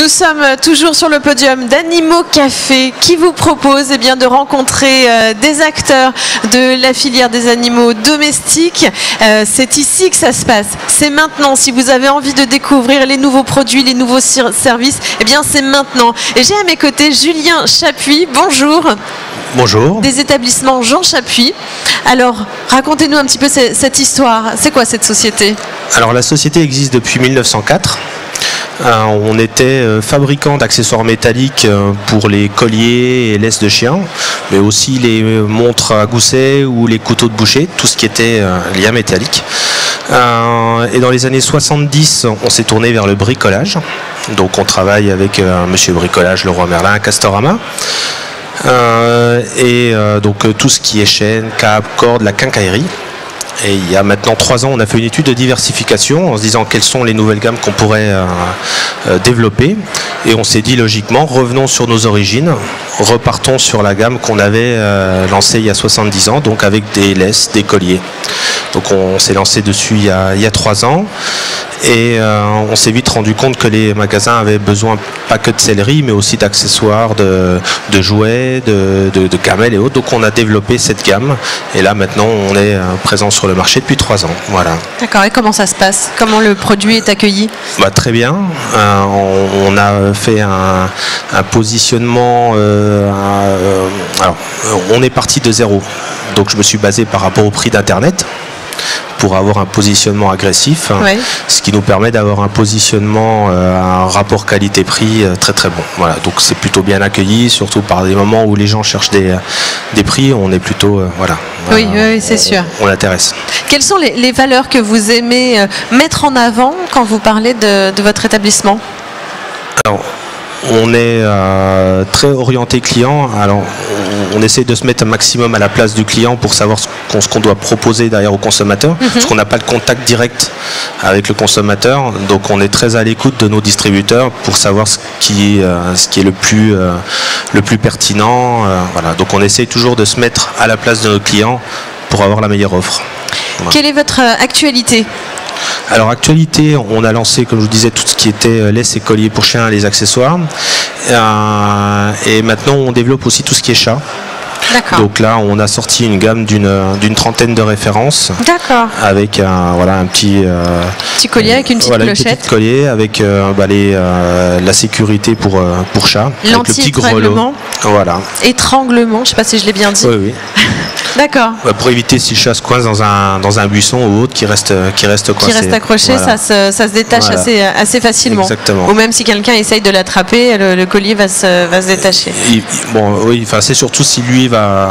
Nous sommes toujours sur le podium d'Animaux Café qui vous propose de rencontrer des acteurs de la filière des animaux domestiques. C'est ici que ça se passe. C'est maintenant. Si vous avez envie de découvrir les nouveaux produits, les nouveaux services, c'est maintenant. Et j'ai à mes côtés Julien Chapuis. Bonjour. Bonjour. Des établissements Jean Chapuis. Alors, racontez-nous un petit peu cette histoire. C'est quoi cette société? Alors, la société existe depuis 1904. On était fabricant d'accessoires métalliques pour les colliers et laisses de chiens, mais aussi les montres à gousset ou les couteaux de boucher, tout ce qui était lié métallique. Et dans les années 70, on s'est tourné vers le bricolage. Donc on travaille avec Monsieur Bricolage, Leroy Merlin, à Castorama. Donc tout ce qui est chaîne, câble, corde, la quincaillerie. Et il y a maintenant 3 ans, on a fait une étude de diversification en se disant quelles sont les nouvelles gammes qu'on pourrait développer. Et on s'est dit logiquement, revenons sur nos origines, repartons sur la gamme qu'on avait lancée il y a 70 ans, donc avec des laisses, des colliers. Donc on s'est lancé dessus il y a 3 ans. Et on s'est vite rendu compte que les magasins avaient besoin pas que de sellerie, mais aussi d'accessoires, de jouets, de gamelles et autres. Donc on a développé cette gamme. Et là maintenant on est présent sur le marché depuis 3 ans. Voilà. D'accord. Et comment ça se passe? Comment le produit est accueilli? Très bien. On a fait un positionnement. Alors on est parti de zéro. Donc je me suis basé par rapport au prix d'Internet pour avoir un positionnement agressif, ouais. Ce qui nous permet d'avoir un positionnement, un rapport qualité-prix très très bon. Voilà, donc c'est plutôt bien accueilli, surtout par des moments où les gens cherchent des prix, on est plutôt, oui, c'est sûr. On intéresse. Quelles sont les valeurs que vous aimez mettre en avant quand vous parlez de votre établissement? Alors, on est très orienté client. Alors, on essaie de se mettre un maximum à la place du client pour savoir ce qu'on doit proposer derrière au consommateur, parce qu'on n'a pas de contact direct avec le consommateur. Donc, on est très à l'écoute de nos distributeurs pour savoir ce qui est le plus pertinent. Voilà. Donc, on essaie toujours de se mettre à la place de nos clients pour avoir la meilleure offre. Voilà. Quelle est votre actualité? Alors actualité, on a lancé, comme je vous disais, tout ce qui était laisse et collier pour chiens, les accessoires. Et maintenant, on développe aussi tout ce qui est chat. D'accord. Donc là, on a sorti une gamme d'une trentaine de références. D'accord. Avec un petit collier avec une petite clochette. Une petite collier avec la sécurité pour chat. Avec le petit grelot. Voilà. Étranglement, je ne sais pas si je l'ai bien dit. Oui. D'accord. Pour éviter si le chat se coince dans un buisson ou autre qui reste coincé. Qui reste accroché, voilà. ça se détache assez facilement. Exactement. Ou même si quelqu'un essaye de l'attraper, le collier va se détacher. C'est surtout si lui va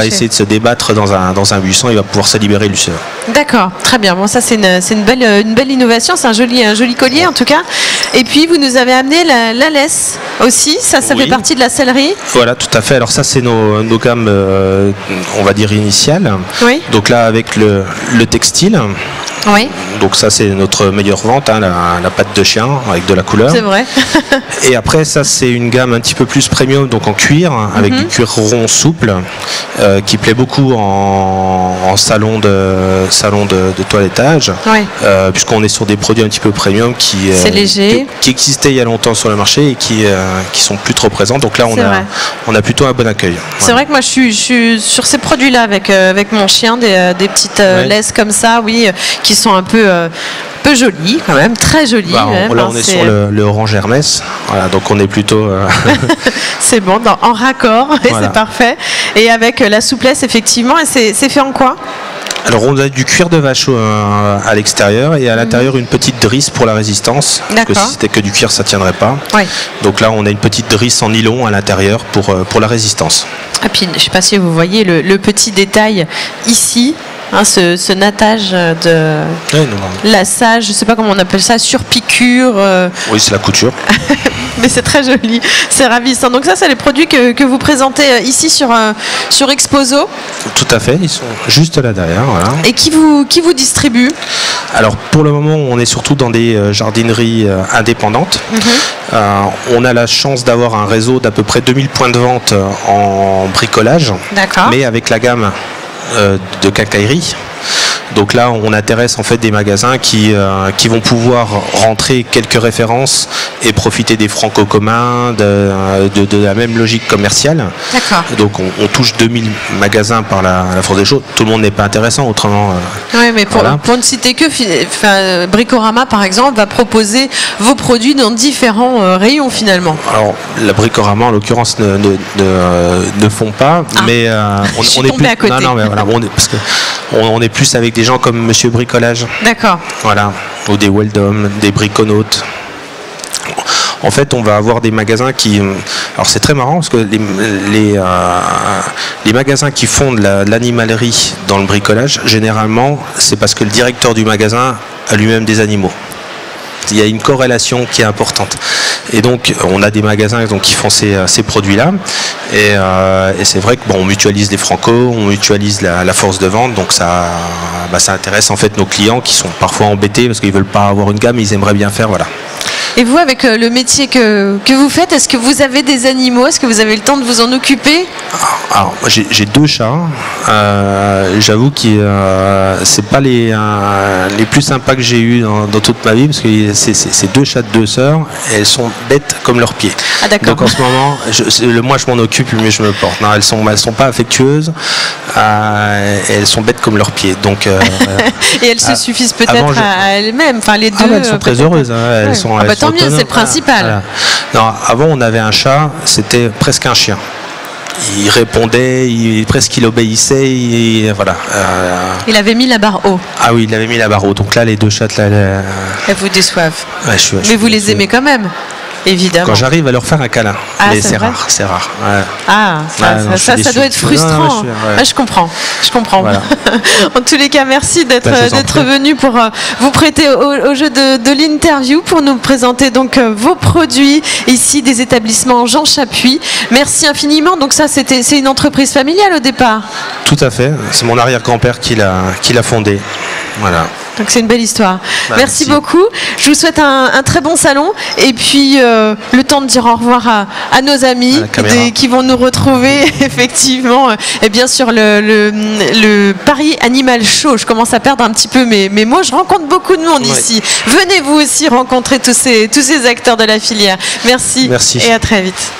essayer de se débattre dans un buisson, il va pouvoir se libérer lui seul. D'accord, très bien. Bon, ça c'est une belle innovation, c'est un joli collier en tout cas. Et puis vous nous avez amené la laisse aussi, ça oui. fait partie de la sellerie. Voilà, tout à fait. Alors ça c'est nos gammes, on va dire initiales. Oui. Donc là avec le textile. Oui. Donc ça c'est notre meilleure vente, la patte de chien avec de la couleur. C'est vrai. Et après ça c'est une gamme un petit peu plus premium, donc en cuir, avec du cuir rond souple, qui plaît beaucoup en salon de toilettage, oui. Puisqu'on est sur des produits un petit peu premium qui existaient il y a longtemps sur le marché et qui sont plus trop présents. Donc là on a plutôt un bon accueil. C'est vrai que moi je suis sur ces produits-là avec mon chien, des petites laisses comme ça, oui, qui sont un peu jolies quand même, très jolies. Là on est sur le orange Hermès, voilà, donc on est plutôt c'est bon, en raccord, et voilà. C'est parfait. Et avec la souplesse effectivement, et c'est fait en quoi? Alors on a du cuir de vache à l'extérieur et à l'intérieur une petite drisse pour la résistance. Parce que si c'était que du cuir ça tiendrait pas. Oui. Donc là on a une petite drisse en nylon à l'intérieur pour la résistance. Et puis je ne sais pas si vous voyez le petit détail ici. Ce nattage de lassage, je ne sais pas comment on appelle ça, surpiqûre. Oui, c'est la couture. Mais c'est très joli, c'est ravissant. Donc ça, c'est les produits que vous présentez ici sur Exposo. Tout à fait, ils sont juste là derrière. Voilà. Et qui vous distribue? Alors pour le moment, on est surtout dans des jardineries indépendantes. On a la chance d'avoir un réseau d'à peu près 2000 points de vente en bricolage. D'accord. Mais avec la gamme de quincaillerie. Donc là, on intéresse en fait des magasins qui vont pouvoir rentrer quelques références et profiter des franco communs, de la même logique commerciale. D'accord. Donc on touche 2000 magasins par la force des choses. Tout le monde n'est pas intéressant, autrement. Oui, mais voilà. pour ne citer que, Bricorama par exemple va proposer vos produits dans différents rayons finalement. Alors la Bricorama en l'occurrence ne font pas, mais on est plus à côté. Non, mais voilà, parce que on est plus avec des gens comme Monsieur Bricolage. D'accord. Voilà, ou des Weldom, des Briconautes. En fait, on va avoir des magasins qui... Alors c'est très marrant parce que les magasins qui font de l'animalerie dans le bricolage, généralement, c'est parce que le directeur du magasin a lui-même des animaux. Il y a une corrélation qui est importante. Et donc, on a des magasins donc, qui font ces produits-là. Et c'est vrai que on mutualise les franco, on mutualise la force de vente. Donc, ça intéresse en fait nos clients qui sont parfois embêtés parce qu'ils ne veulent pas avoir une gamme, ils aimeraient bien faire. Voilà. Et vous, avec le métier que vous faites, est-ce que vous avez des animaux? Est-ce que vous avez le temps de vous en occuper? Alors, j'ai 2 chats. J'avoue que c'est pas les plus sympas que j'ai eu dans toute ma vie parce que c'est 2 chats de 2 sœurs et elles sont bêtes comme leurs pieds. Ah, d'accord. Donc en ce moment, moi je m'en occupe, mais je me porte. Non, elles sont pas affectueuses. Elles sont bêtes comme leurs pieds. Donc et elles se suffisent peut-être à elles-mêmes. Enfin, les deux. Elles sont très heureuses. Elles sont. Tant mieux, c'est le principal. Voilà. Non, avant on avait un chat, c'était presque un chien. Il répondait, presque il obéissait, voilà. Il avait mis la barre haut. Ah oui, il avait mis la barre haut. Donc là, les 2 chattes, là, elles vous déçoivent. Ouais, mais vous les aimez quand même, évidemment. Quand j'arrive à leur faire un câlin. Mais c'est rare, c'est rare. Ouais. Ah, ça doit être frustrant. Je comprends. Voilà. En tous les cas, merci d'être venu pour vous prêter au jeu de l'interview, pour nous présenter donc vos produits ici des établissements Jean Chapuis. Merci infiniment. Donc ça, c'est une entreprise familiale au départ. Tout à fait. C'est mon arrière-grand-père qui l'a fondée. Voilà. Donc c'est une belle histoire. Merci beaucoup. Je vous souhaite un très bon salon et puis le temps de dire au revoir à nos amis qui vont nous retrouver effectivement. Et bien sûr le Paris Animal Show. Je commence à perdre un petit peu mes mots. Je rencontre beaucoup de monde ici. Venez vous aussi rencontrer tous ces acteurs de la filière. Merci. Et à très vite.